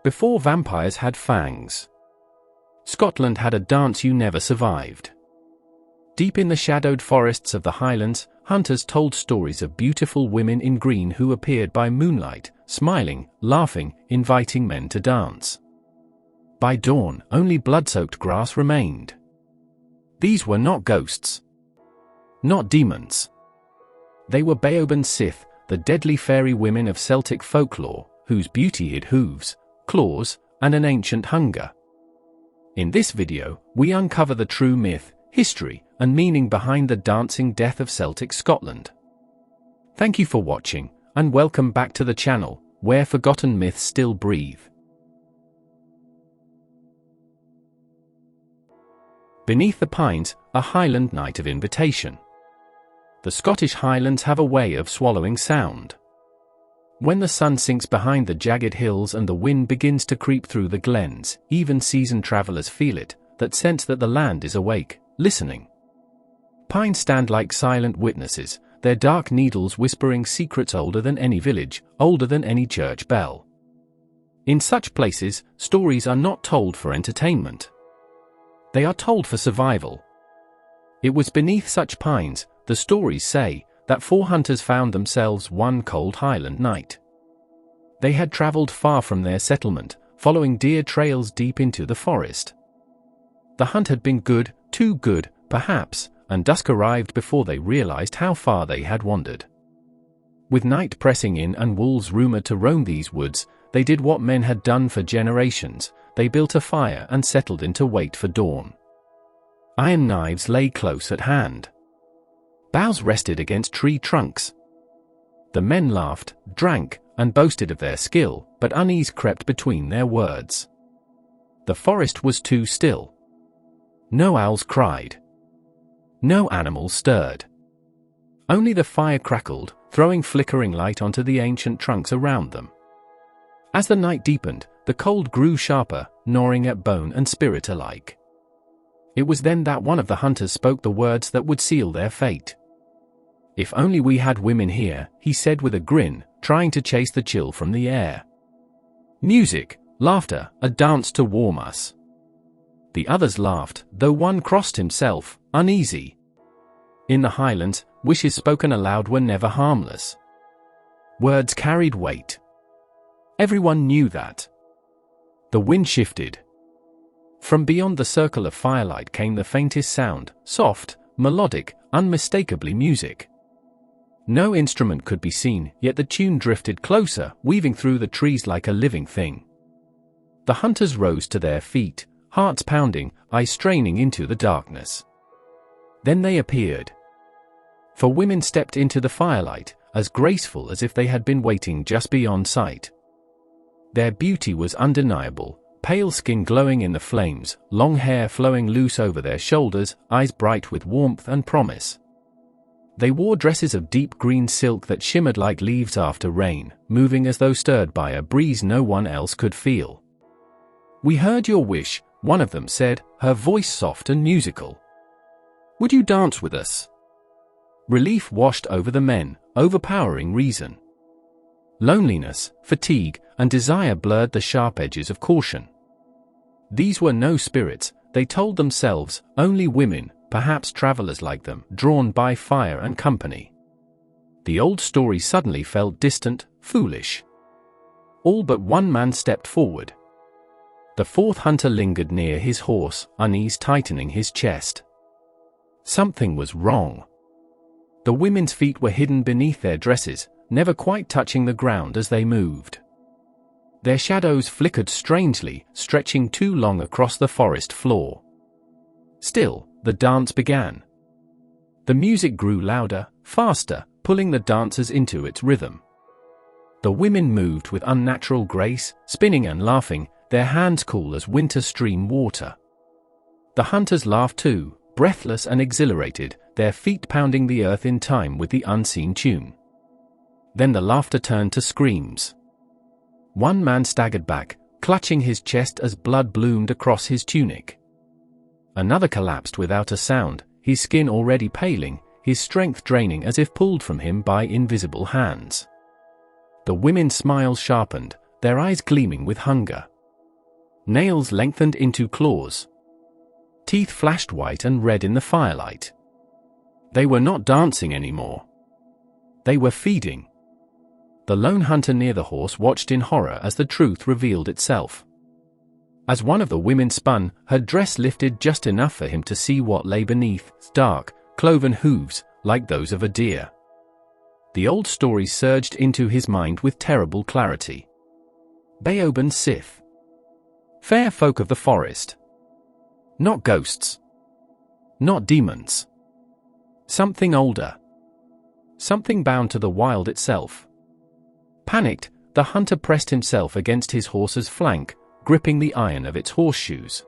Before vampires had fangs, Scotland had a dance you never survived. Deep in the shadowed forests of the Highlands, hunters told stories of beautiful women in green who appeared by moonlight, smiling, laughing, inviting men to dance. By dawn, only blood-soaked grass remained. These were not ghosts, not demons. They were Baobhan Sith, the deadly fairy women of Celtic folklore, whose beauty hid hooves, claws, and an ancient hunger. In this video, we uncover the true myth, history, and meaning behind the dancing death of Celtic Scotland. Thank you for watching, and welcome back to the channel, where forgotten myths still breathe. Beneath the Pines, a Highland night of invitation. The Scottish Highlands have a way of swallowing sound. When the sun sinks behind the jagged hills and the wind begins to creep through the glens, even seasoned travelers feel it, that sense that the land is awake, listening. Pines stand like silent witnesses, their dark needles whispering secrets older than any village, older than any church bell. In such places, stories are not told for entertainment. They are told for survival. It was beneath such pines, the stories say, that 4 hunters found themselves one cold Highland night. They had traveled far from their settlement, following deer trails deep into the forest. The hunt had been good, too good, perhaps, and dusk arrived before they realized how far they had wandered. With night pressing in and wolves rumored to roam these woods, they did what men had done for generations. They built a fire and settled in to wait for dawn. Iron knives lay close at hand. Boughs rested against tree trunks. The men laughed, drank, and boasted of their skill, but unease crept between their words. The forest was too still. No owls cried. No animals stirred. Only the fire crackled, throwing flickering light onto the ancient trunks around them. As the night deepened, the cold grew sharper, gnawing at bone and spirit alike. It was then that one of the hunters spoke the words that would seal their fate. "If only we had women here," he said with a grin, trying to chase the chill from the air. "Music, laughter, a dance to warm us." The others laughed, though one crossed himself, uneasy. In the Highlands, wishes spoken aloud were never harmless. Words carried weight. Everyone knew that. The wind shifted. From beyond the circle of firelight came the faintest sound, soft, melodic, unmistakably music. No instrument could be seen, yet the tune drifted closer, weaving through the trees like a living thing. The hunters rose to their feet, hearts pounding, eyes straining into the darkness. Then they appeared. 4 women stepped into the firelight, as graceful as if they had been waiting just beyond sight. Their beauty was undeniable, pale skin glowing in the flames, long hair flowing loose over their shoulders, eyes bright with warmth and promise. They wore dresses of deep green silk that shimmered like leaves after rain, moving as though stirred by a breeze no one else could feel. "We heard your wish," one of them said, her voice soft and musical. "Would you dance with us?" Relief washed over the men, overpowering reason. Loneliness, fatigue, and desire blurred the sharp edges of caution. These were no spirits, they told themselves, only women, perhaps travelers like them, drawn by fire and company. The old story suddenly felt distant, foolish. All but one man stepped forward. The 4th hunter lingered near his horse, unease tightening his chest. Something was wrong. The women's feet were hidden beneath their dresses, never quite touching the ground as they moved. Their shadows flickered strangely, stretching too long across the forest floor. Still, the dance began. The music grew louder, faster, pulling the dancers into its rhythm. The women moved with unnatural grace, spinning and laughing, their hands cool as winter stream water. The hunters laughed too, breathless and exhilarated, their feet pounding the earth in time with the unseen tune. Then the laughter turned to screams. One man staggered back, clutching his chest as blood bloomed across his tunic. Another collapsed without a sound, his skin already paling, his strength draining as if pulled from him by invisible hands. The women's smiles sharpened, their eyes gleaming with hunger. Nails lengthened into claws. Teeth flashed white and red in the firelight. They were not dancing anymore. They were feeding. The lone hunter near the horse watched in horror as the truth revealed itself. As one of the women spun, her dress lifted just enough for him to see what lay beneath, dark, cloven hooves, like those of a deer. The old story surged into his mind with terrible clarity. Baobhan Sith. Fair folk of the forest. Not ghosts. Not demons. Something older. Something bound to the wild itself. Panicked, the hunter pressed himself against his horse's flank, gripping the iron of its horseshoes.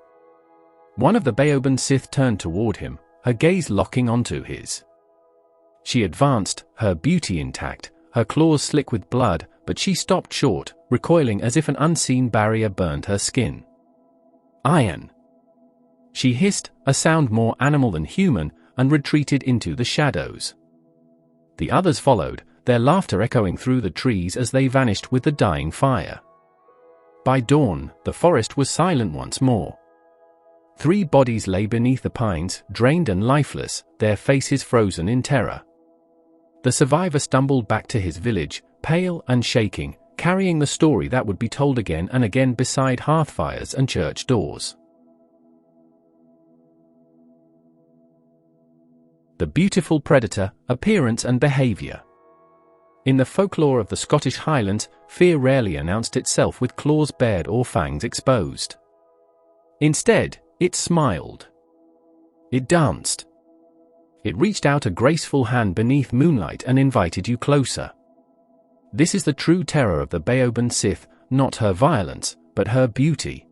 One of the Baobhan Sith turned toward him, her gaze locking onto his. She advanced, her beauty intact, her claws slick with blood, but she stopped short, recoiling as if an unseen barrier burned her skin. Iron. She hissed, a sound more animal than human, and retreated into the shadows. The others followed, their laughter echoing through the trees as they vanished with the dying fire. By dawn, the forest was silent once more. 3 bodies lay beneath the pines, drained and lifeless, their faces frozen in terror. The survivor stumbled back to his village, pale and shaking, carrying the story that would be told again and again beside hearthfires and church doors. The beautiful predator, appearance and behavior. In the folklore of the Scottish Highlands, fear rarely announced itself with claws bared or fangs exposed. Instead, it smiled. It danced. It reached out a graceful hand beneath moonlight and invited you closer. This is the true terror of the Baobhan Sith, not her violence, but her beauty.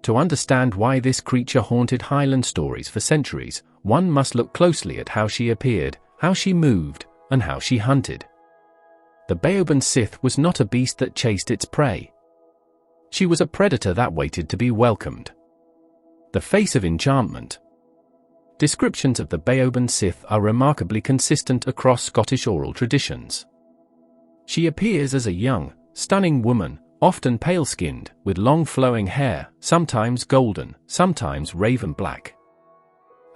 To understand why this creature haunted Highland stories for centuries, one must look closely at how she appeared, how she moved, and how she hunted. The Baobhan Sith was not a beast that chased its prey. She was a predator that waited to be welcomed. The face of enchantment. Descriptions of the Baobhan Sith are remarkably consistent across Scottish oral traditions. She appears as a young, stunning woman, often pale-skinned, with long flowing hair, sometimes golden, sometimes raven black.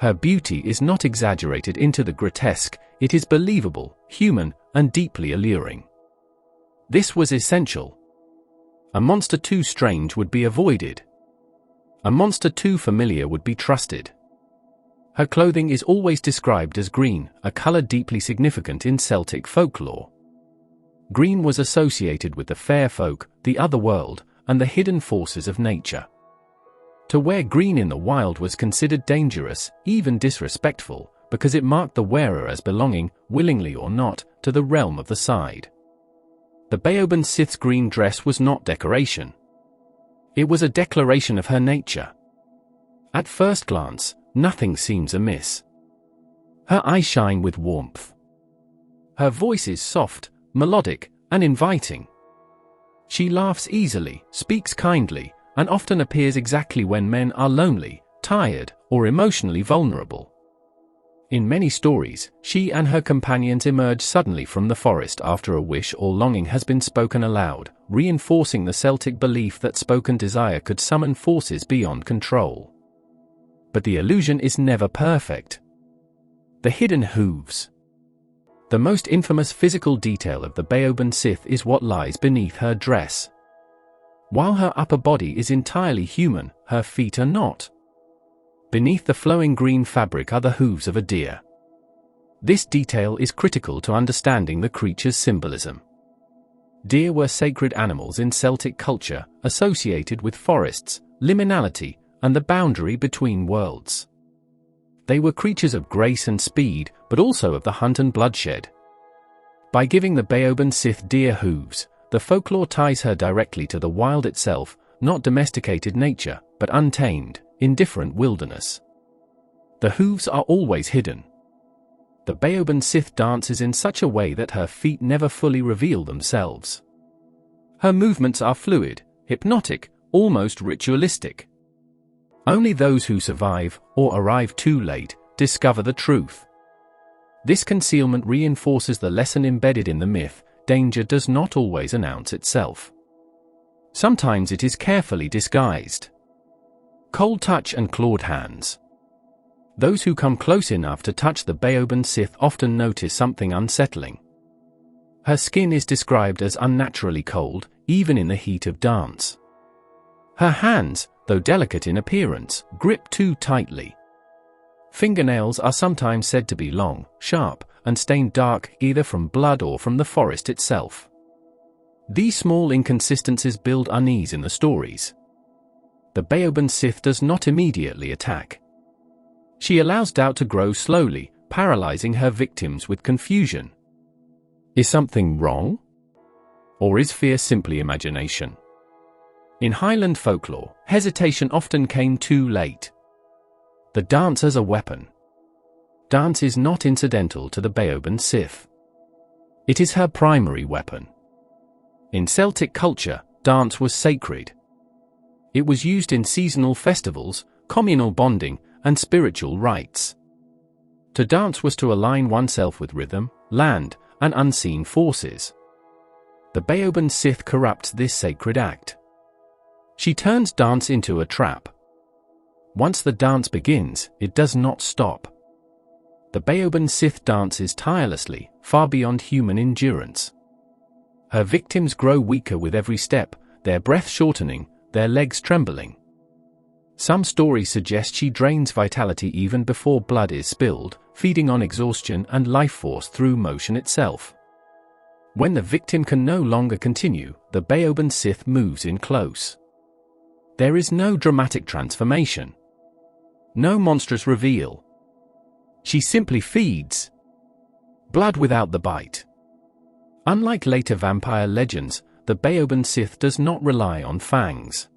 Her beauty is not exaggerated into the grotesque, it is believable, human, and deeply alluring. This was essential. A monster too strange would be avoided. A monster too familiar would be trusted. Her clothing is always described as green, a color deeply significant in Celtic folklore. Green was associated with the fair folk, the other world, and the hidden forces of nature. To wear green in the wild was considered dangerous, even disrespectful, because it marked the wearer as belonging, willingly or not, to the realm of the side. The Baobhan Sith's green dress was not decoration. It was a declaration of her nature. At first glance, nothing seems amiss. Her eyes shine with warmth. Her voice is soft, melodic, and inviting. She laughs easily, speaks kindly, and often appears exactly when men are lonely, tired, or emotionally vulnerable. In many stories, she and her companions emerge suddenly from the forest after a wish or longing has been spoken aloud, reinforcing the Celtic belief that spoken desire could summon forces beyond control. But the illusion is never perfect. The hidden hooves. The most infamous physical detail of the Baobhan Sith is what lies beneath her dress. While her upper body is entirely human, her feet are not. Beneath the flowing green fabric are the hooves of a deer. This detail is critical to understanding the creature's symbolism. Deer were sacred animals in Celtic culture, associated with forests, liminality, and the boundary between worlds. They were creatures of grace and speed, but also of the hunt and bloodshed. By giving the Baobhan Sith deer hooves, the folklore ties her directly to the wild itself, not domesticated nature, but untamed, indifferent wilderness. The hooves are always hidden. The Baobhan Sith dances in such a way that her feet never fully reveal themselves. Her movements are fluid, hypnotic, almost ritualistic. Only those who survive, or arrive too late, discover the truth. This concealment reinforces the lesson embedded in the myth: danger does not always announce itself. Sometimes it is carefully disguised. Cold touch and clawed hands. Those who come close enough to touch the Baobhan Sith often notice something unsettling. Her skin is described as unnaturally cold, even in the heat of dance. Her hands, though delicate in appearance, grip too tightly. Fingernails are sometimes said to be long, sharp, and stained dark either from blood or from the forest itself. These small inconsistencies build unease in the stories. The Baobhan Sith does not immediately attack. She allows doubt to grow slowly, paralyzing her victims with confusion. Is something wrong? Or is fear simply imagination? In Highland folklore, hesitation often came too late. The dance as a weapon. Dance is not incidental to the Baobhan Sith. It is her primary weapon. In Celtic culture, dance was sacred. It was used in seasonal festivals, communal bonding, and spiritual rites. To dance was to align oneself with rhythm, land, and unseen forces. The Baobhan Sith corrupts this sacred act. She turns dance into a trap. Once the dance begins, it does not stop. The Baobhan Sith dances tirelessly, far beyond human endurance. Her victims grow weaker with every step, their breath shortening, their legs trembling. Some stories suggest she drains vitality even before blood is spilled, feeding on exhaustion and life force through motion itself. When the victim can no longer continue, the Baobhan Sith moves in close. There is no dramatic transformation. No monstrous reveal. She simply feeds. Blood without the bite. Unlike later vampire legends, the Baobhan Sith does not rely on fangs.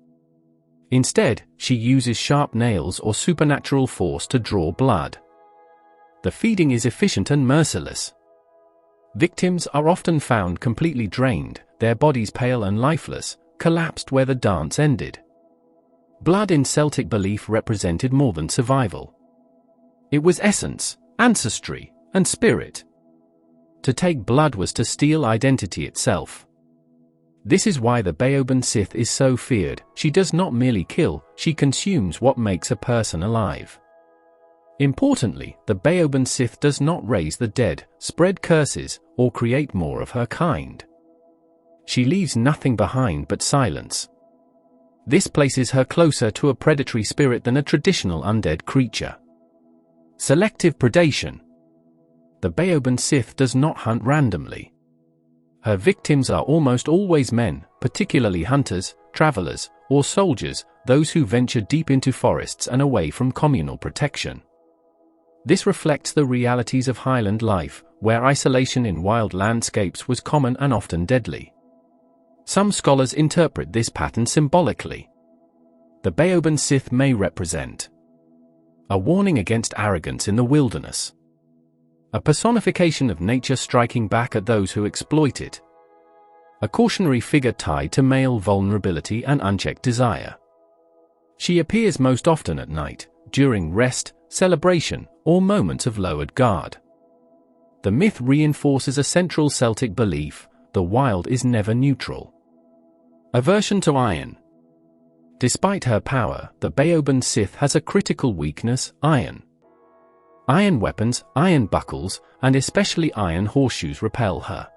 Instead, she uses sharp nails or supernatural force to draw blood. The feeding is efficient and merciless. Victims are often found completely drained, their bodies pale and lifeless, collapsed where the dance ended. Blood in Celtic belief represented more than survival. It was essence, ancestry, and spirit. To take blood was to steal identity itself. This is why the Baobhan Sith is so feared. She does not merely kill, she consumes what makes a person alive. Importantly, the Baobhan Sith does not raise the dead, spread curses, or create more of her kind. She leaves nothing behind but silence. This places her closer to a predatory spirit than a traditional undead creature. Selective predation. The Baobhan Sith does not hunt randomly. Her victims are almost always men, particularly hunters, travelers, or soldiers, those who venture deep into forests and away from communal protection. This reflects the realities of Highland life, where isolation in wild landscapes was common and often deadly. Some scholars interpret this pattern symbolically. The Baobhan Sith may represent a warning against arrogance in the wilderness, a personification of nature striking back at those who exploit it, a cautionary figure tied to male vulnerability and unchecked desire. She appears most often at night, during rest, celebration, or moments of lowered guard. The myth reinforces a central Celtic belief: the wild is never neutral. Aversion to iron. Despite her power, the Baobhan Sith has a critical weakness: iron. Iron weapons, iron buckles, and especially iron horseshoes repel her.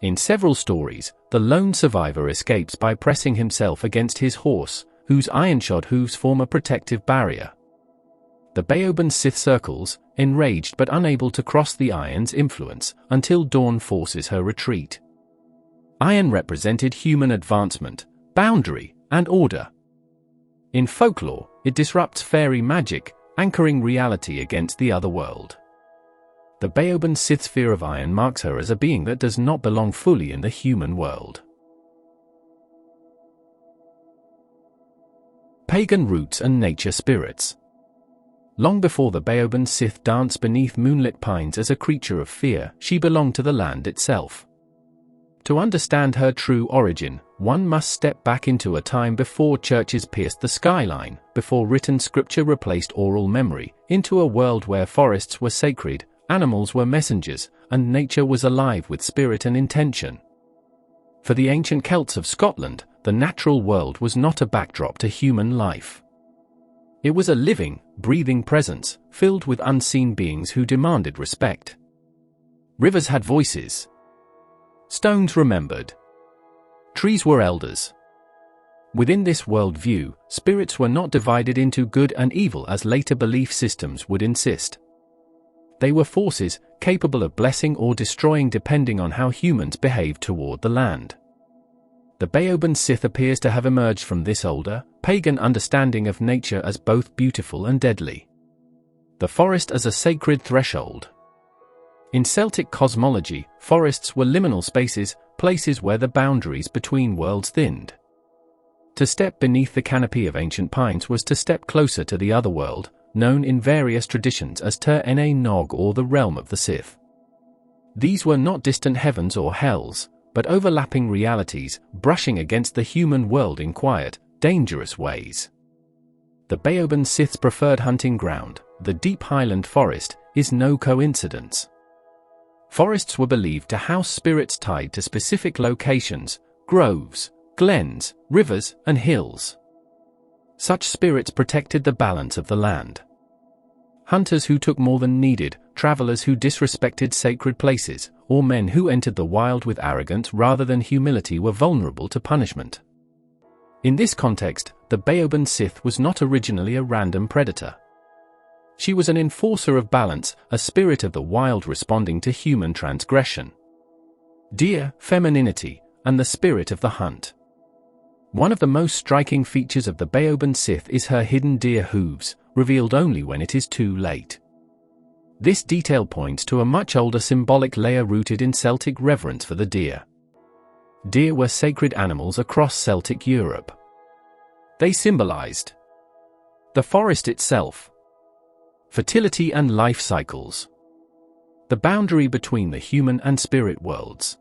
In several stories, the lone survivor escapes by pressing himself against his horse, whose iron-shod hooves form a protective barrier. The Baobhan Sith circles, enraged but unable to cross the iron's influence, until dawn forces her retreat. Iron represented human advancement, boundary, and order. In folklore, it disrupts fairy magic, anchoring reality against the other world. The Baobhan Sith's fear of iron marks her as a being that does not belong fully in the human world. Pagan roots and nature spirits. Long before the Baobhan Sith danced beneath moonlit pines as a creature of fear, she belonged to the land itself. To understand her true origin, one must step back into a time before churches pierced the skyline, before written scripture replaced oral memory, into a world where forests were sacred, animals were messengers, and nature was alive with spirit and intention. For the ancient Celts of Scotland, the natural world was not a backdrop to human life. It was a living, breathing presence, filled with unseen beings who demanded respect. Rivers had voices. Stones remembered. Trees were elders. Within this worldview, spirits were not divided into good and evil as later belief systems would insist. They were forces, capable of blessing or destroying depending on how humans behaved toward the land. The Baobhan Sith appears to have emerged from this older, pagan understanding of nature as both beautiful and deadly. The forest as a sacred threshold. In Celtic cosmology, forests were liminal spaces, places where the boundaries between worlds thinned. To step beneath the canopy of ancient pines was to step closer to the other world, known in various traditions as Tir Ena Nog or the realm of the Sith. These were not distant heavens or hells, but overlapping realities, brushing against the human world in quiet, dangerous ways. The Baobhan Sith's preferred hunting ground, the deep highland forest, is no coincidence. Forests were believed to house spirits tied to specific locations, groves, glens, rivers, and hills. Such spirits protected the balance of the land. Hunters who took more than needed, travelers who disrespected sacred places, or men who entered the wild with arrogance rather than humility were vulnerable to punishment. In this context, the Baobhan Sith was not originally a random predator. She was an enforcer of balance, a spirit of the wild responding to human transgression. Deer, femininity, and the spirit of the hunt. One of the most striking features of the Baobhan Sith is her hidden deer hooves, revealed only when it is too late. This detail points to a much older symbolic layer rooted in Celtic reverence for the deer. Deer were sacred animals across Celtic Europe. They symbolized the forest itself, fertility and life cycles, the boundary between the human and spirit worlds.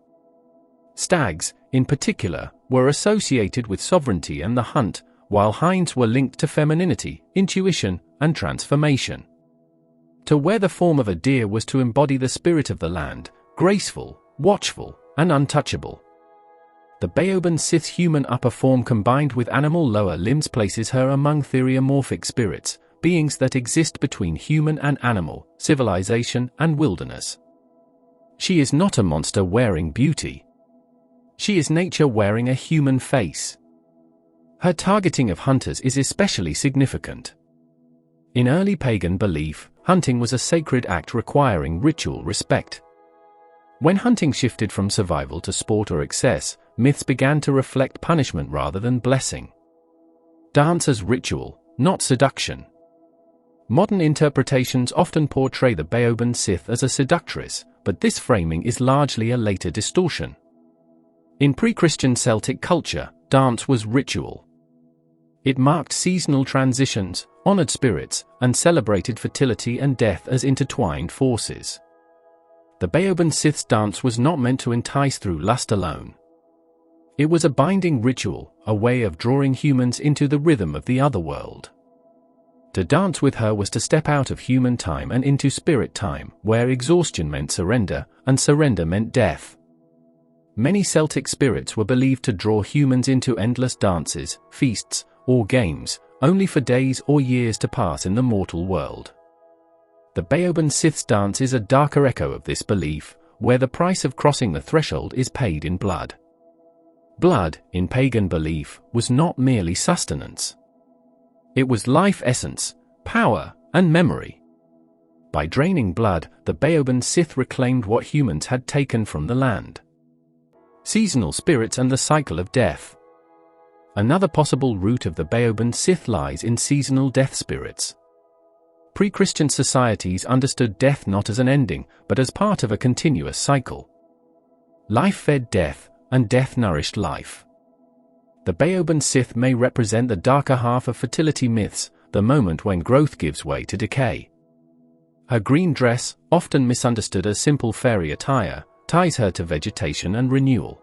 Stags, in particular, were associated with sovereignty and the hunt, while hinds were linked to femininity, intuition, and transformation. To wear the form of a deer was to embody the spirit of the land, graceful, watchful, and untouchable. The Baobhan Sith's human upper form combined with animal lower limbs places her among theriomorphic spirits, beings that exist between human and animal, civilization and wilderness. She is not a monster wearing beauty. She is nature wearing a human face. Her targeting of hunters is especially significant. In early pagan belief, hunting was a sacred act requiring ritual respect. When hunting shifted from survival to sport or excess, myths began to reflect punishment rather than blessing. Dance as ritual, not seduction. Modern interpretations often portray the Baobhan Sith as a seductress, but this framing is largely a later distortion. In pre-Christian Celtic culture, dance was ritual. It marked seasonal transitions, honored spirits, and celebrated fertility and death as intertwined forces. The Baobhan Sith's dance was not meant to entice through lust alone. It was a binding ritual, a way of drawing humans into the rhythm of the other world. To dance with her was to step out of human time and into spirit time, where exhaustion meant surrender, and surrender meant death. Many Celtic spirits were believed to draw humans into endless dances, feasts, or games, only for days or years to pass in the mortal world. The Baobhan Sith's dance is a darker echo of this belief, where the price of crossing the threshold is paid in blood. Blood, in pagan belief, was not merely sustenance. It was life essence, power, and memory. By draining blood, the Baobhan Sith reclaimed what humans had taken from the land. Seasonal spirits and the cycle of death. Another possible root of the Baobhan Sith lies in seasonal death spirits. Pre-Christian societies understood death not as an ending, but as part of a continuous cycle. Life fed death, and death nourished life. The Baobhan Sith may represent the darker half of fertility myths, the moment when growth gives way to decay. Her green dress, often misunderstood as simple fairy attire, ties her to vegetation and renewal.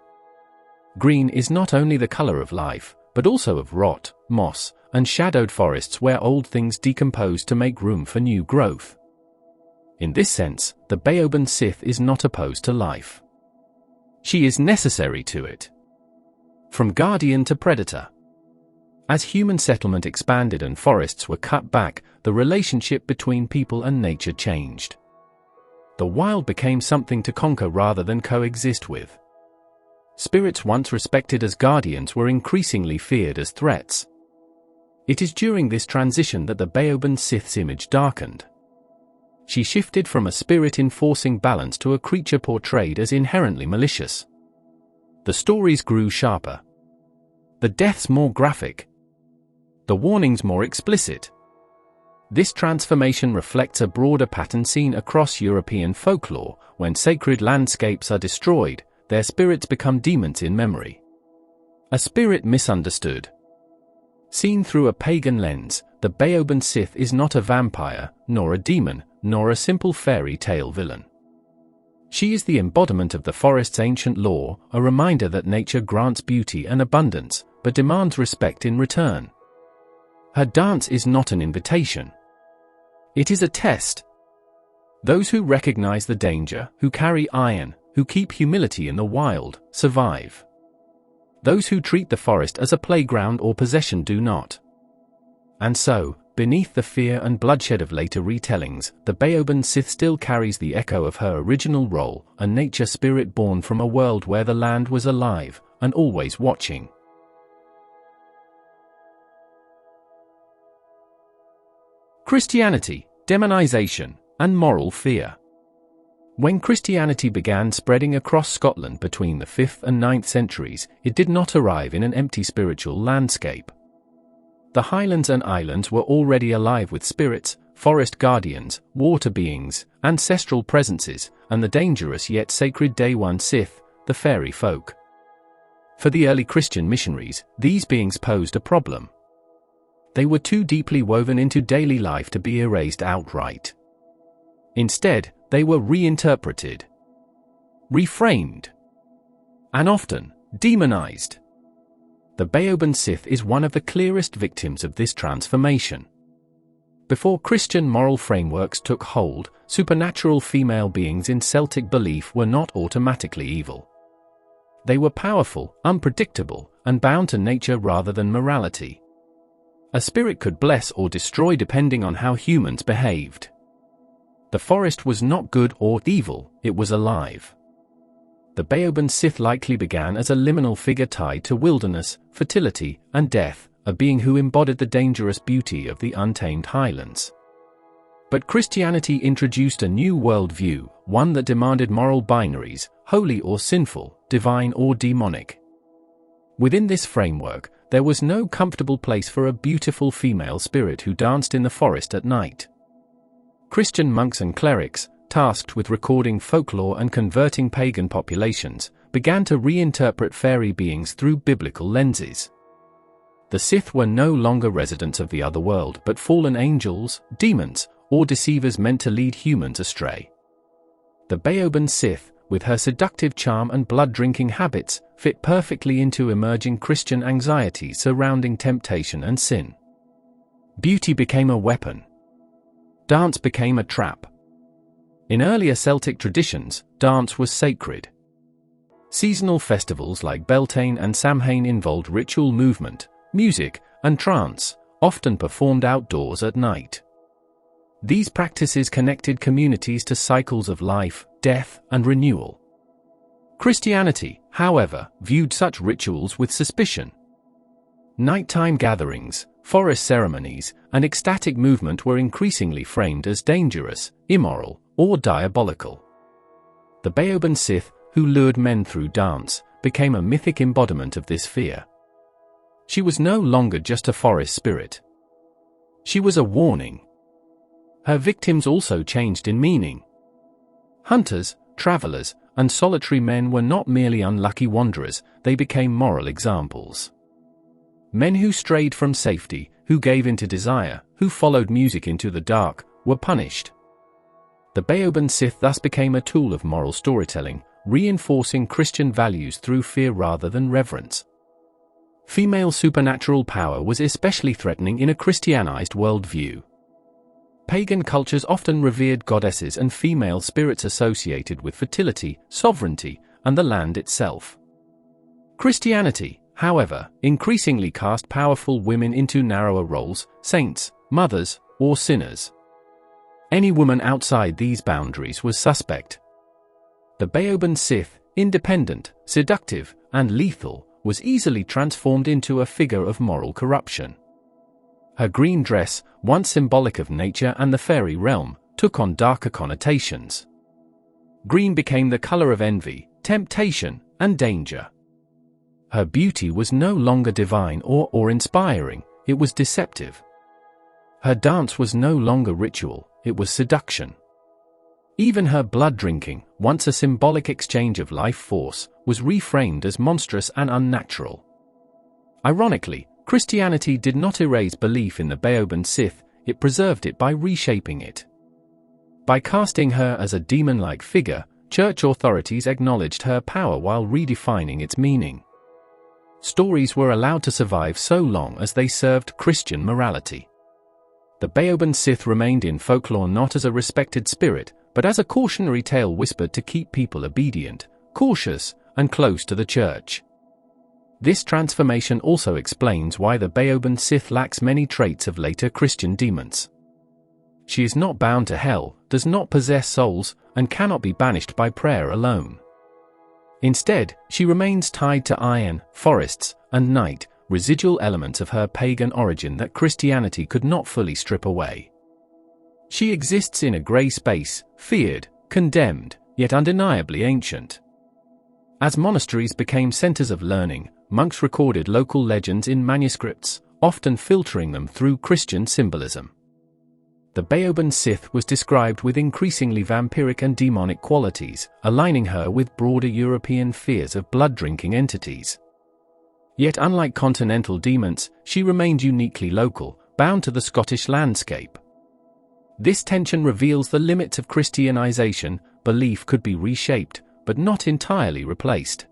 Green is not only the color of life, but also of rot, moss, and shadowed forests where old things decompose to make room for new growth. In this sense, the Baobhan Sith is not opposed to life. She is necessary to it. From guardian to predator. As human settlement expanded and forests were cut back, the relationship between people and nature changed. The wild became something to conquer rather than coexist with. Spirits once respected as guardians were increasingly feared as threats. It is during this transition that the Baobhan Sith's image darkened. She shifted from a spirit enforcing balance to a creature portrayed as inherently malicious. The stories grew sharper. The deaths more graphic. The warnings more explicit. This transformation reflects a broader pattern seen across European folklore. When sacred landscapes are destroyed, their spirits become demons in memory. A spirit misunderstood. Seen through a pagan lens, the Baobhan Sith is not a vampire, nor a demon, nor a simple fairy tale villain. She is the embodiment of the forest's ancient law, a reminder that nature grants beauty and abundance, but demands respect in return. Her dance is not an invitation. It is a test. Those who recognize the danger, who carry iron, who keep humility in the wild, survive. Those who treat the forest as a playground or possession do not. And so, beneath the fear and bloodshed of later retellings, the Baobhan Sith still carries the echo of her original role, a nature spirit born from a world where the land was alive, and always watching. Christianity, demonization, and moral fear. When Christianity began spreading across Scotland between the 5th and 9th centuries, it did not arrive in an empty spiritual landscape. The Highlands and Islands were already alive with spirits, forest guardians, water beings, ancestral presences, and the dangerous yet sacred BAA-van Sith, the fairy folk. For the early Christian missionaries, these beings posed a problem. They were too deeply woven into daily life to be erased outright. Instead, they were reinterpreted, reframed, and often demonized. The Baobhan Sith is one of the clearest victims of this transformation. Before Christian moral frameworks took hold, supernatural female beings in Celtic belief were not automatically evil. They were powerful, unpredictable, and bound to nature rather than morality. A spirit could bless or destroy depending on how humans behaved. The forest was not good or evil, it was alive. The Baobhan Sith likely began as a liminal figure tied to wilderness, fertility, and death, a being who embodied the dangerous beauty of the untamed highlands. But Christianity introduced a new worldview, one that demanded moral binaries, holy or sinful, divine or demonic. Within this framework, there was no comfortable place for a beautiful female spirit who danced in the forest at night. Christian monks and clerics, tasked with recording folklore and converting pagan populations, began to reinterpret fairy beings through biblical lenses. The Sith were no longer residents of the other world but fallen angels, demons, or deceivers meant to lead humans astray. The Baobhan Sith, with her seductive charm and blood-drinking habits, fit perfectly into emerging Christian anxieties surrounding temptation and sin. Beauty became a weapon. Dance became a trap. In earlier Celtic traditions, dance was sacred. Seasonal festivals like Beltane and Samhain involved ritual movement, music, and trance, often performed outdoors at night. These practices connected communities to cycles of life, death, and renewal. Christianity, however, viewed such rituals with suspicion. Nighttime gatherings, forest ceremonies, and ecstatic movement were increasingly framed as dangerous, immoral, or diabolical. The Baobhan Sith, who lured men through dance, became a mythic embodiment of this fear. She was no longer just a forest spirit. She was a warning. Her victims also changed in meaning. Hunters, travelers, and solitary men were not merely unlucky wanderers, they became moral examples. Men who strayed from safety, who gave in to desire, who followed music into the dark, were punished. The Baobhan Sith thus became a tool of moral storytelling, reinforcing Christian values through fear rather than reverence. Female supernatural power was especially threatening in a Christianized worldview. Pagan cultures often revered goddesses and female spirits associated with fertility, sovereignty, and the land itself. Christianity, however, increasingly cast powerful women into narrower roles: saints, mothers, or sinners. Any woman outside these boundaries was suspect. The Baobhan Sith, independent, seductive, and lethal, was easily transformed into a figure of moral corruption. Her green dress, once symbolic of nature and the fairy realm, took on darker connotations. Green became the color of envy, temptation, and danger. Her beauty was no longer divine or inspiring, it was deceptive. Her dance was no longer ritual, it was seduction. Even her blood drinking, once a symbolic exchange of life force, was reframed as monstrous and unnatural. Ironically, Christianity did not erase belief in the Baobhan Sith, it preserved it by reshaping it. By casting her as a demon-like figure, church authorities acknowledged her power while redefining its meaning. Stories were allowed to survive so long as they served Christian morality. The Baobhan Sith remained in folklore not as a respected spirit, but as a cautionary tale whispered to keep people obedient, cautious, and close to the church. This transformation also explains why the Baobhan Sith lacks many traits of later Christian demons. She is not bound to hell, does not possess souls, and cannot be banished by prayer alone. Instead, she remains tied to iron, forests, and night, residual elements of her pagan origin that Christianity could not fully strip away. She exists in a grey space, feared, condemned, yet undeniably ancient. As monasteries became centers of learning, monks recorded local legends in manuscripts, often filtering them through Christian symbolism. The Baobhan Sith was described with increasingly vampiric and demonic qualities, aligning her with broader European fears of blood-drinking entities. Yet unlike continental demons, she remained uniquely local, bound to the Scottish landscape. This tension reveals the limits of Christianization. Belief could be reshaped, but not entirely replaced.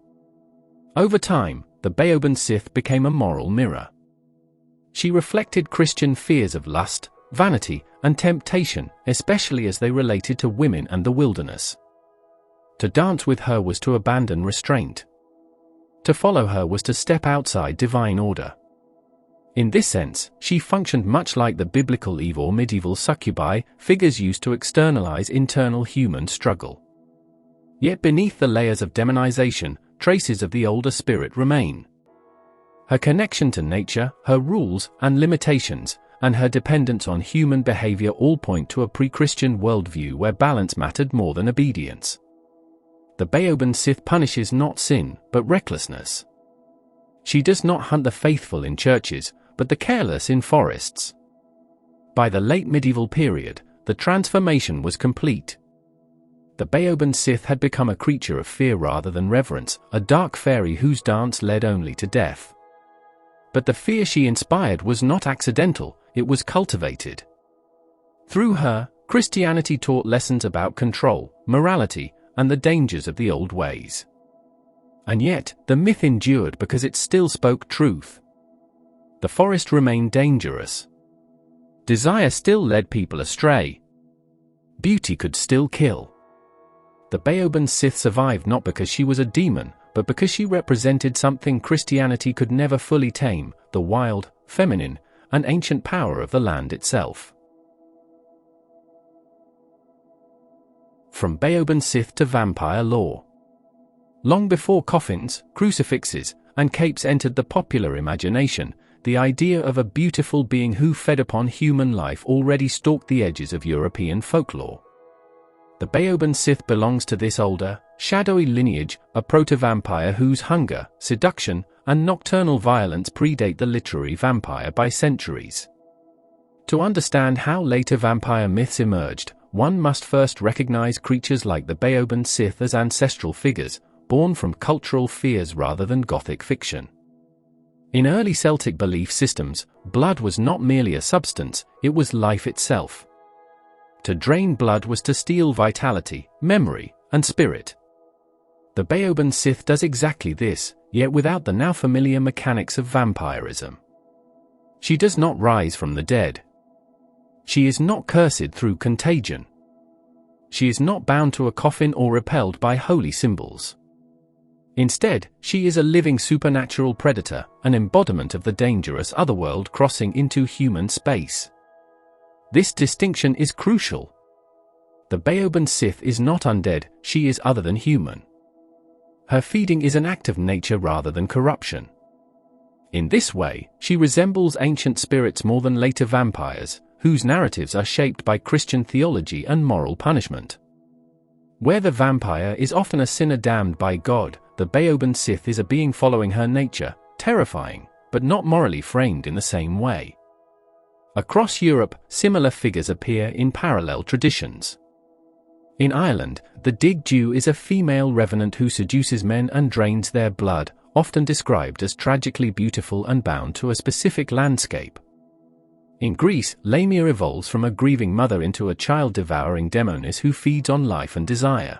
Over time, the Baobhan Sith became a moral mirror. She reflected Christian fears of lust, vanity, and temptation, especially as they related to women and the wilderness. To dance with her was to abandon restraint. To follow her was to step outside divine order. In this sense, she functioned much like the biblical Eve or medieval succubi, figures used to externalize internal human struggle. Yet beneath the layers of demonization, traces of the older spirit remain. Her connection to nature, her rules and limitations, and her dependence on human behavior all point to a pre-Christian worldview where balance mattered more than obedience. The Baobhan Sith punishes not sin, but recklessness. She does not hunt the faithful in churches, but the careless in forests. By the late medieval period, the transformation was complete. The Baobhan Sith had become a creature of fear rather than reverence, a dark fairy whose dance led only to death. But the fear she inspired was not accidental, it was cultivated. Through her, Christianity taught lessons about control, morality, and the dangers of the old ways. And yet, the myth endured because it still spoke truth. The forest remained dangerous. Desire still led people astray. Beauty could still kill. The Baobhan Sith survived not because she was a demon, but because she represented something Christianity could never fully tame: the wild, feminine, and ancient power of the land itself. From Baobhan Sith to vampire lore. Long before coffins, crucifixes, and capes entered the popular imagination, the idea of a beautiful being who fed upon human life already stalked the edges of European folklore. The Baobhan Sith belongs to this older, shadowy lineage, a proto-vampire whose hunger, seduction, and nocturnal violence predate the literary vampire by centuries. To understand how later vampire myths emerged, one must first recognize creatures like the Baobhan Sith as ancestral figures, born from cultural fears rather than Gothic fiction. In early Celtic belief systems, blood was not merely a substance, it was life itself. To drain blood was to steal vitality, memory, and spirit. The Baobhan Sith does exactly this, yet without the now familiar mechanics of vampirism. She does not rise from the dead. She is not cursed through contagion. She is not bound to a coffin or repelled by holy symbols. Instead, she is a living supernatural predator, an embodiment of the dangerous otherworld crossing into human space. This distinction is crucial. The Baobhan Sith is not undead, she is other than human. Her feeding is an act of nature rather than corruption. In this way, she resembles ancient spirits more than later vampires, whose narratives are shaped by Christian theology and moral punishment. Where the vampire is often a sinner damned by God, the Baobhan Sith is a being following her nature, terrifying, but not morally framed in the same way. Across Europe, similar figures appear in parallel traditions. In Ireland, the Dig Dew is a female revenant who seduces men and drains their blood, often described as tragically beautiful and bound to a specific landscape. In Greece, Lamia evolves from a grieving mother into a child-devouring demoness who feeds on life and desire.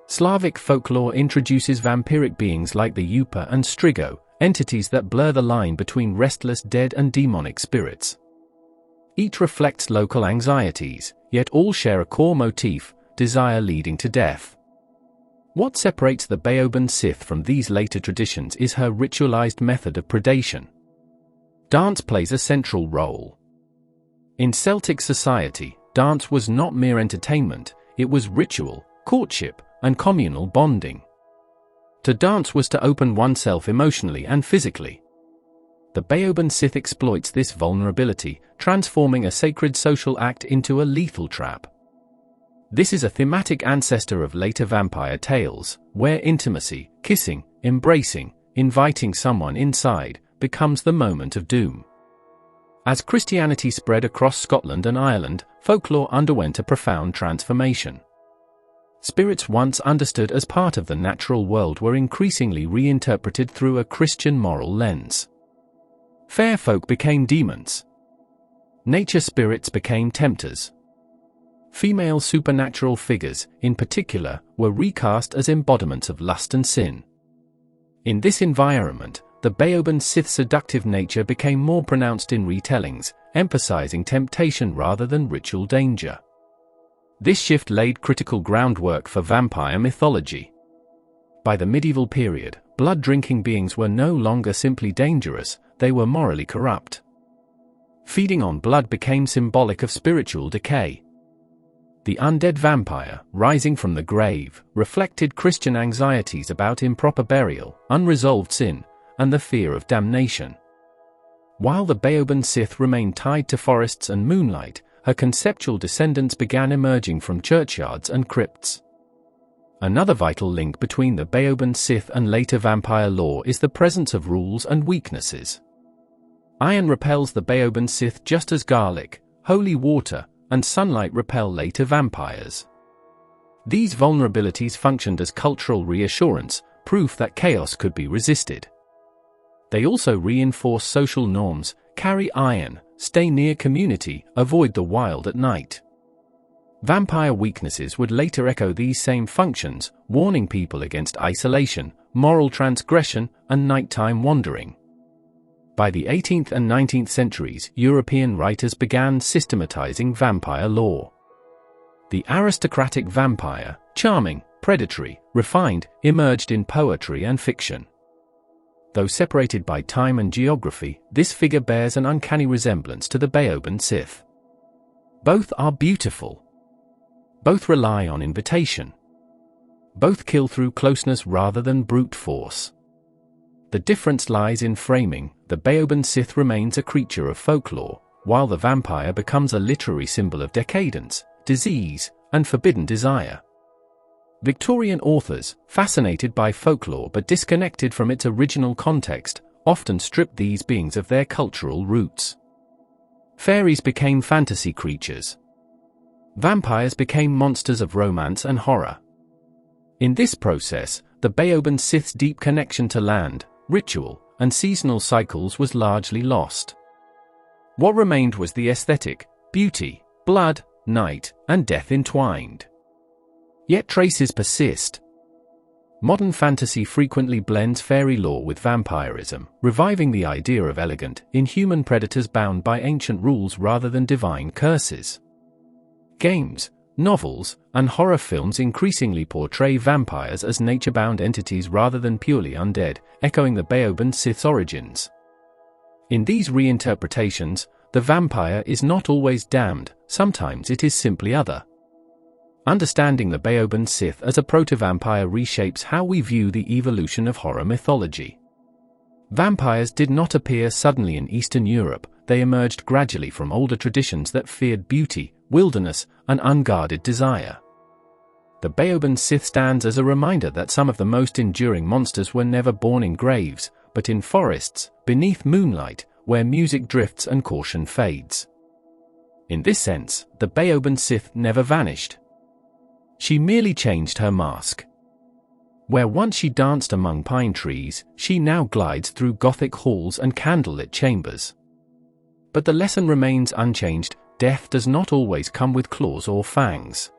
Slavic folklore introduces vampiric beings like the Yupa and Strigo, entities that blur the line between restless dead and demonic spirits. Each reflects local anxieties, yet all share a core motif: desire leading to death. What separates the Baobhan Sith from these later traditions is her ritualized method of predation. Dance plays a central role. In Celtic society, dance was not mere entertainment, it was ritual, courtship, and communal bonding. To dance was to open oneself emotionally and physically. The Baobhan Sith exploits this vulnerability, transforming a sacred social act into a lethal trap. This is a thematic ancestor of later vampire tales, where intimacy, kissing, embracing, inviting someone inside, becomes the moment of doom. As Christianity spread across Scotland and Ireland, folklore underwent a profound transformation. Spirits once understood as part of the natural world were increasingly reinterpreted through a Christian moral lens. Fair folk became demons. Nature spirits became tempters. Female supernatural figures, in particular, were recast as embodiments of lust and sin. In this environment, the Baobhan Sith's seductive nature became more pronounced in retellings, emphasizing temptation rather than ritual danger. This shift laid critical groundwork for vampire mythology. By the medieval period, blood-drinking beings were no longer simply dangerous, they were morally corrupt. Feeding on blood became symbolic of spiritual decay. The undead vampire, rising from the grave, reflected Christian anxieties about improper burial, unresolved sin, and the fear of damnation. While the Baobhan Sith remained tied to forests and moonlight, her conceptual descendants began emerging from churchyards and crypts. Another vital link between the Baobhan Sith and later vampire lore is the presence of rules and weaknesses. Iron repels the Baobhan Sith just as garlic, holy water, and sunlight repel later vampires. These vulnerabilities functioned as cultural reassurance, proof that chaos could be resisted. They also reinforce social norms: carry iron, stay near community, avoid the wild at night. Vampire weaknesses would later echo these same functions, warning people against isolation, moral transgression, and nighttime wandering. By the 18th and 19th centuries, European writers began systematizing vampire lore. The aristocratic vampire, charming, predatory, refined, emerged in poetry and fiction. Though separated by time and geography, this figure bears an uncanny resemblance to the Baobhan Sith. Both are beautiful. Both rely on invitation. Both kill through closeness rather than brute force. The difference lies in framing. The Baobhan Sith remains a creature of folklore, while the vampire becomes a literary symbol of decadence, disease, and forbidden desire. Victorian authors, fascinated by folklore but disconnected from its original context, often stripped these beings of their cultural roots. Fairies became fantasy creatures. Vampires became monsters of romance and horror. In this process, the Baobhan Sith's deep connection to land, ritual, and seasonal cycles was largely lost. What remained was the aesthetic: beauty, blood, night, and death entwined. Yet traces persist. Modern fantasy frequently blends fairy lore with vampirism, reviving the idea of elegant, inhuman predators bound by ancient rules rather than divine curses. Games, Novels and horror films increasingly portray vampires as nature-bound entities rather than purely undead, echoing the Baobhan Sith's origins. In these reinterpretations, the vampire is not always damned, sometimes it is simply other. Understanding the Baobhan Sith as a proto-vampire reshapes how we view the evolution of horror mythology. Vampires did not appear suddenly in Eastern Europe, they emerged gradually from older traditions that feared beauty, wilderness, and unguarded desire. The Baobhan Sith stands as a reminder that some of the most enduring monsters were never born in graves, but in forests, beneath moonlight, where music drifts and caution fades. In this sense, the Baobhan Sith never vanished. She merely changed her mask. Where once she danced among pine trees, she now glides through Gothic halls and candlelit chambers. But the lesson remains unchanged: death does not always come with claws or fangs.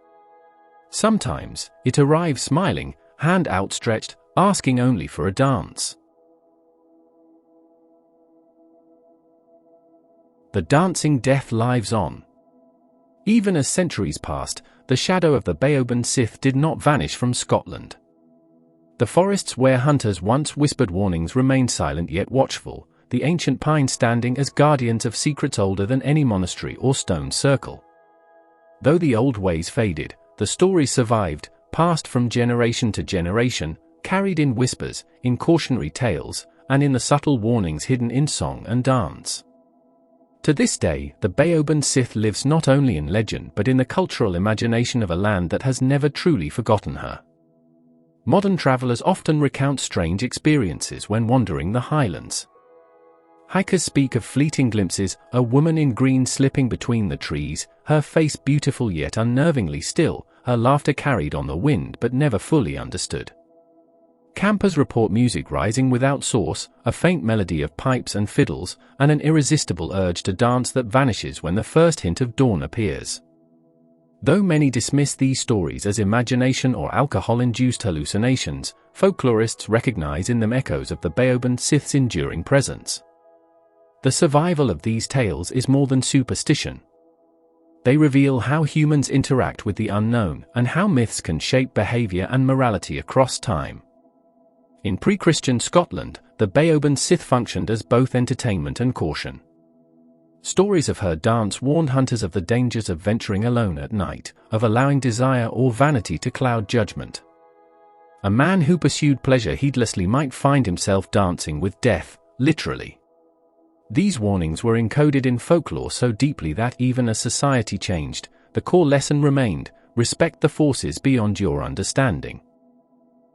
Sometimes, it arrives smiling, hand outstretched, asking only for a dance. The dancing death lives on. Even as centuries passed, the shadow of the Baobhan Sith did not vanish from Scotland. The forests where hunters once whispered warnings remained silent yet watchful, the ancient pines standing as guardians of secrets older than any monastery or stone circle. Though the old ways faded, the stories survived, passed from generation to generation, carried in whispers, in cautionary tales, and in the subtle warnings hidden in song and dance. To this day, the Baobhan Sith lives not only in legend but in the cultural imagination of a land that has never truly forgotten her. Modern travelers often recount strange experiences when wandering the Highlands. Hikers speak of fleeting glimpses, a woman in green slipping between the trees, her face beautiful yet unnervingly still, her laughter carried on the wind but never fully understood. Campers report music rising without source, a faint melody of pipes and fiddles, and an irresistible urge to dance that vanishes when the first hint of dawn appears. Though many dismiss these stories as imagination or alcohol-induced hallucinations, folklorists recognize in them echoes of the Baobhan Sith's enduring presence. The survival of these tales is more than superstition. They reveal how humans interact with the unknown and how myths can shape behavior and morality across time. In pre-Christian Scotland, the Baobhan Sith functioned as both entertainment and caution. Stories of her dance warned hunters of the dangers of venturing alone at night, of allowing desire or vanity to cloud judgment. A man who pursued pleasure heedlessly might find himself dancing with death, literally. These warnings were encoded in folklore so deeply that even as society changed, the core lesson remained: respect the forces beyond your understanding.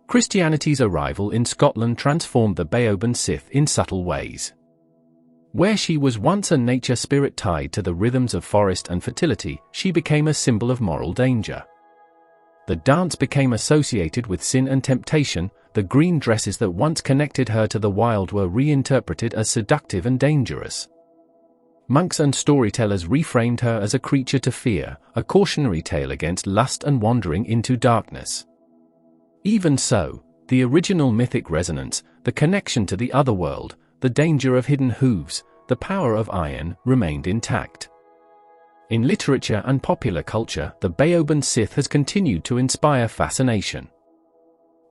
Christianity's arrival in Scotland transformed the Baobhan Sith in subtle ways. Where she was once a nature spirit tied to the rhythms of forest and fertility, she became a symbol of moral danger. The dance became associated with sin and temptation. The green dresses that once connected her to the wild were reinterpreted as seductive and dangerous. Monks and storytellers reframed her as a creature to fear, a cautionary tale against lust and wandering into darkness. Even so, the original mythic resonance, the connection to the other world, the danger of hidden hooves, the power of iron, remained intact. In literature and popular culture, the Baobhan Sith has continued to inspire fascination.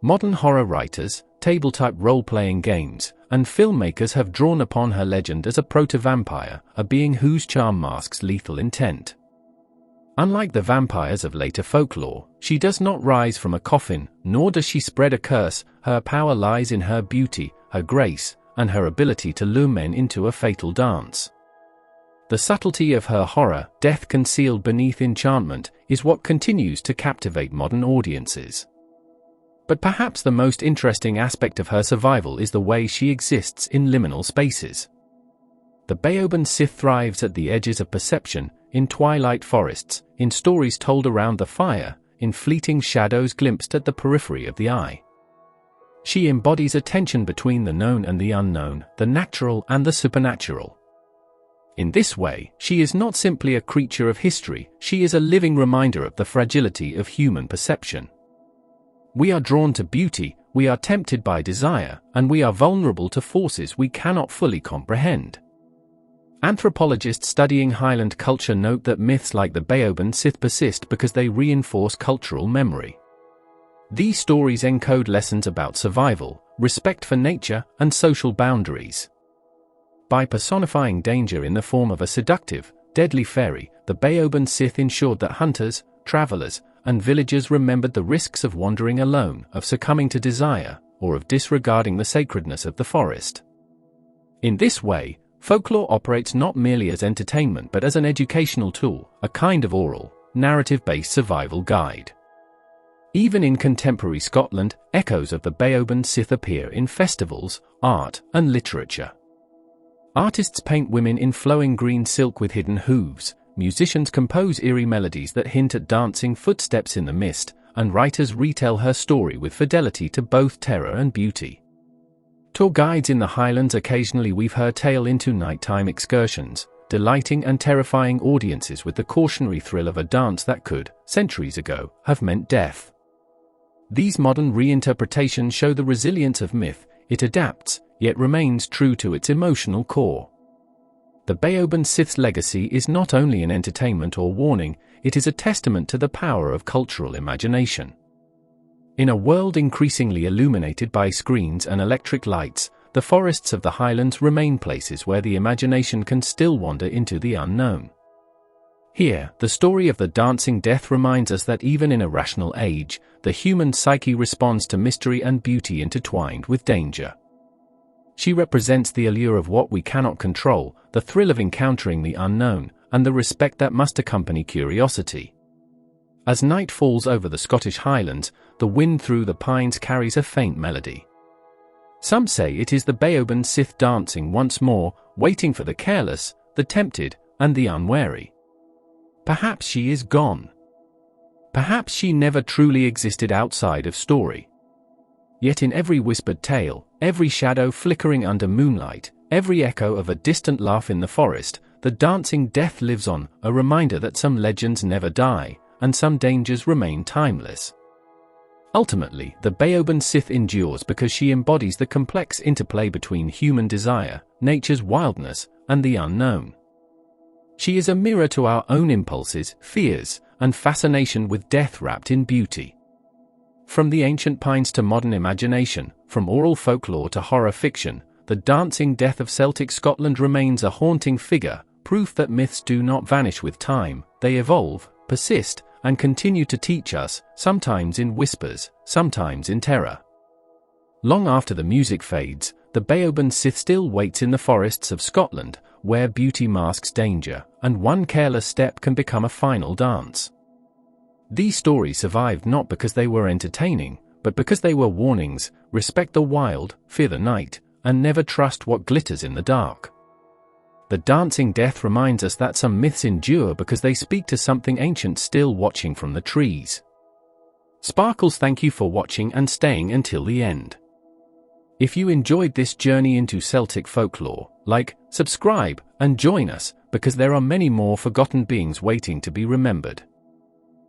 Modern horror writers, tabletop role-playing games, and filmmakers have drawn upon her legend as a proto-vampire, a being whose charm masks lethal intent. Unlike the vampires of later folklore, she does not rise from a coffin, nor does she spread a curse. Her power lies in her beauty, her grace, and her ability to lure men into a fatal dance. The subtlety of her horror, death concealed beneath enchantment, is what continues to captivate modern audiences. But perhaps the most interesting aspect of her survival is the way she exists in liminal spaces. The Baobhan Sith thrives at the edges of perception, in twilight forests, in stories told around the fire, in fleeting shadows glimpsed at the periphery of the eye. She embodies a tension between the known and the unknown, the natural and the supernatural. In this way, she is not simply a creature of history, she is a living reminder of the fragility of human perception. We are drawn to beauty, we are tempted by desire, and we are vulnerable to forces we cannot fully comprehend. Anthropologists studying Highland culture note that myths like the Baobhan Sith persist because they reinforce cultural memory. These stories encode lessons about survival, respect for nature, and social boundaries. By personifying danger in the form of a seductive, deadly fairy, the Baobhan Sith ensured that hunters, travelers, and villagers remembered the risks of wandering alone, of succumbing to desire, or of disregarding the sacredness of the forest. In this way, folklore operates not merely as entertainment but as an educational tool, a kind of oral, narrative-based survival guide. Even in contemporary Scotland, echoes of the Baobhan Sith appear in festivals, art, and literature. Artists paint women in flowing green silk with hidden hooves, musicians compose eerie melodies that hint at dancing footsteps in the mist, and writers retell her story with fidelity to both terror and beauty. Tour guides in the Highlands occasionally weave her tale into nighttime excursions, delighting and terrifying audiences with the cautionary thrill of a dance that could, centuries ago, have meant death. These modern reinterpretations show the resilience of myth. It adapts, yet remains true to its emotional core. The Baobhan Sith's legacy is not only an entertainment or warning, it is a testament to the power of cultural imagination. In a world increasingly illuminated by screens and electric lights, the forests of the Highlands remain places where the imagination can still wander into the unknown. Here, the story of the dancing death reminds us that even in a rational age, the human psyche responds to mystery and beauty intertwined with danger. She represents the allure of what we cannot control, the thrill of encountering the unknown, and the respect that must accompany curiosity. As night falls over the Scottish Highlands, the wind through the pines carries a faint melody. Some say it is the Baobhan Sith dancing once more, waiting for the careless, the tempted, and the unwary. Perhaps she is gone. Perhaps she never truly existed outside of story. Yet in every whispered tale, every shadow flickering under moonlight, every echo of a distant laugh in the forest, the dancing death lives on, a reminder that some legends never die, and some dangers remain timeless. Ultimately, the Baobhan Sith endures because she embodies the complex interplay between human desire, nature's wildness, and the unknown. She is a mirror to our own impulses, fears, and fascination with death wrapped in beauty. From the ancient pines to modern imagination, from oral folklore to horror fiction, the dancing death of Celtic Scotland remains a haunting figure, proof that myths do not vanish with time, they evolve, persist, and continue to teach us, sometimes in whispers, sometimes in terror. Long after the music fades, the Baobhan Sith still waits in the forests of Scotland, where beauty masks danger, and one careless step can become a final dance. These stories survived not because they were entertaining, but because they were warnings: respect the wild, fear the night, and never trust what glitters in the dark. The dancing death reminds us that some myths endure because they speak to something ancient still watching from the trees. Sparkles, thank you for watching and staying until the end. If you enjoyed this journey into Celtic folklore, like, subscribe, and join us, because there are many more forgotten beings waiting to be remembered.